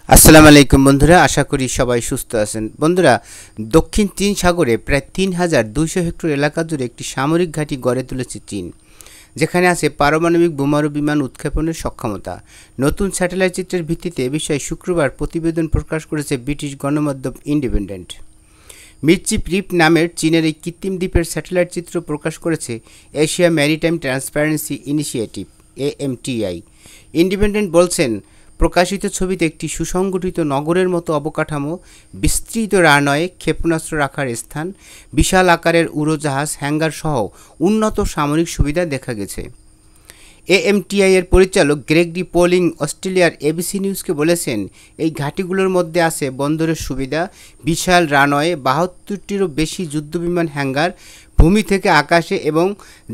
আসসালামু আলাইকুম বন্ধুরা, আশা করি সবাই সুস্থ আছেন। বন্ধুরা, দক্ষিণ চীন সাগরে প্রায় ৩,২০০ হেক্টর এলাকা জুড়ে একটি সামরিক ঘাঁটি গড়ে তুলেছে চীন, যেখানে আছে পারমাণবিক বোমারু বিমান উৎক্ষেপণের সক্ষমতা। নতুন স্যাটেলাইট চিত্রের ভিত্তিতে এ বিষয়ে শুক্রবার প্রতিবেদন প্রকাশ করেছে ব্রিটিশ গণমাধ্যম ইন্ডিপেন্ডেন্ট। মির্চিপ রিপ নামের চীনের এই কৃত্রিম দ্বীপের স্যাটেলাইট চিত্র প্রকাশ করেছে Asia maritime transparency initiative AMTI। Independent বলছেন, প্রকাশিত ছবিতে একটি সুসংগঠিত নগরের মতো অবকাঠামো, বিস্তৃত রানওয়ে, ক্ষেপণাস্ত্র রাখার স্থান, বিশাল আকারের উড়োজাহাজ, হ্যাঙ্গার সহ উন্নত সামরিক সুবিধা দেখা গেছে। AMTI এর পরিচালক গ্রেগরি পোলিং অস্ট্রেলিয়ার ABC নিউজকে বলেছেন, এই ঘাঁটিগুলোর মধ্যে আছে বন্দরের সুবিধা, বিশাল রানওয়ে, ৭২টিরও বেশি যুদ্ধবিমান হ্যাঙ্গার, ভূমি থেকে আকাশে এবং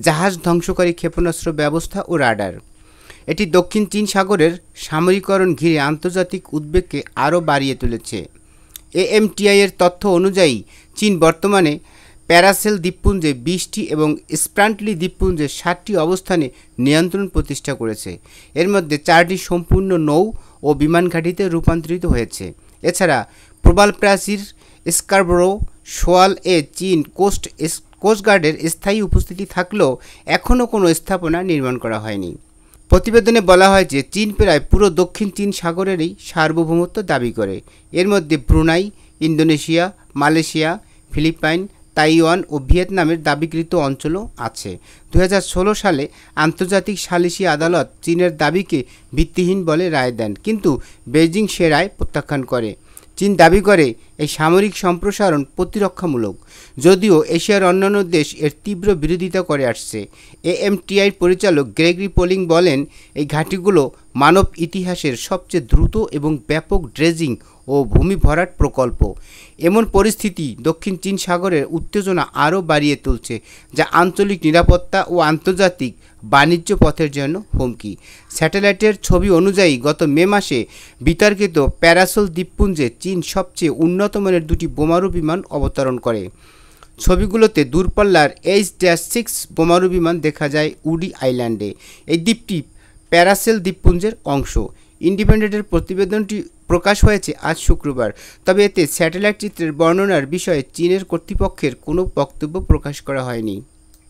জাহাজ ধ্বংসকারী ক্ষেপণাস্ত্র ব্যবস্থা ও রাডার। এটি দক্ষিণ চীন সাগরের সামরিকরণ ঘিরে আন্তর্জাতিক উদ্বেগকে আরও বাড়িয়ে তুলেছে। AMTI এর তথ্য অনুযায়ী চীন বর্তমানে প্যারাসেল দ্বীপপুঞ্জে ২০টি এবং স্প্রান্টলি দ্বীপপুঞ্জে ৬০টি অবস্থানে নিয়ন্ত্রণ প্রতিষ্ঠা করেছে। এর মধ্যে ৪টি সম্পূর্ণ নৌ ও বিমান ঘাঁটিতে রূপান্তরিত হয়েছে। এছাড়া প্রবাল প্রাচীর, স্কারবোরো শোয়াল-এ চীন কোস্টগার্ডের স্থায়ী উপস্থিতি থাকলেও এখনও কোনো স্থাপনা নির্মাণ করা হয়নি। প্রতিবেদনে বলা হয় যে চীন প্রায় পুরো দক্ষিণ চীন সাগরেরই সার্বভৌমত্ব দাবি করে। এর মধ্যে Brunei, Indonesia, Malaysia, Philippines, Taiwan ও ভিয়েতনামের দাবিকৃত অঞ্চলও আছে। ২০১৬ সালে আন্তর্জাতিক সালিসি আদালত চীনের দাবিকে ভিত্তিহীন বলে রায় দেন, কিন্তু বেইজিং সে রায় প্রত্যাখ্যান করে। চীন দাবি করে এই সামরিক সম্প্রসারণ প্রতিরক্ষামূলক, যদিও এশিয়ার অন্যান্য দেশ এর তীব্র বিরোধিতা করে আসছে। AMTI পরিচালক গ্রেগরি পোলিং বলেন, এই ঘাঁটিগুলো মানব ইতিহাসের সবচেয়ে দ্রুত এবং ব্যাপক ড্রেজিং ও ভূমি ভরাট প্রকল্প। এমন পরিস্থিতি দক্ষিণ চীন সাগরের উত্তেজনা আরও বাড়িয়ে তুলছে, যা আঞ্চলিক নিরাপত্তা ও আন্তর্জাতিক বাণিজ্য পথের জন্য হুমকি। স্যাটেলাইটের ছবি অনুযায়ী গত মে মাসে বিতর্কিত প্যারাসেল দ্বীপপুঞ্জে চীন সবচেয়ে উন্নত মানের দুটি বোমারু বিমান অবতরণ করে। ছবিগুলোতে দূরপাল্লার H-6 বোমারু বিমান দেখা যায় উডি আইল্যান্ডে। এই দ্বীপটি প্যারাসেল দ্বীপপুঞ্জের অংশ। ইন্ডিপেন্ডেন্টের প্রতিবেদনটি প্রকাশ হয়েছে আজ শুক্রবার, তবে এতে স্যাটেলাইট চিত্রের বর্ণনার বিষয়ে চীনের কর্তৃপক্ষের কোনো বক্তব্য প্রকাশ করা হয়নি।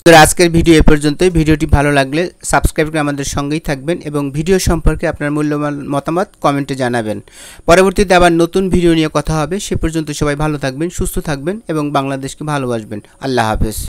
তো আজকের ভিডিও এ পর্যন্তই। ভিডিওটি ভালো লাগলে সাবস্ক্রাইব করে আমাদের সঙ্গেই থাকবেন এবং ভিডিও সম্পর্কে আপনার মূল্যবান মতামত কমেন্টে জানাবেন। পরবর্তীতে আবার নতুন ভিডিও নিয়ে কথা হবে। সে পর্যন্ত সবাই ভালো থাকবেন, সুস্থ থাকবেন এবং বাংলাদেশকে ভালোবাসবেন। আল্লাহ হাফেজ।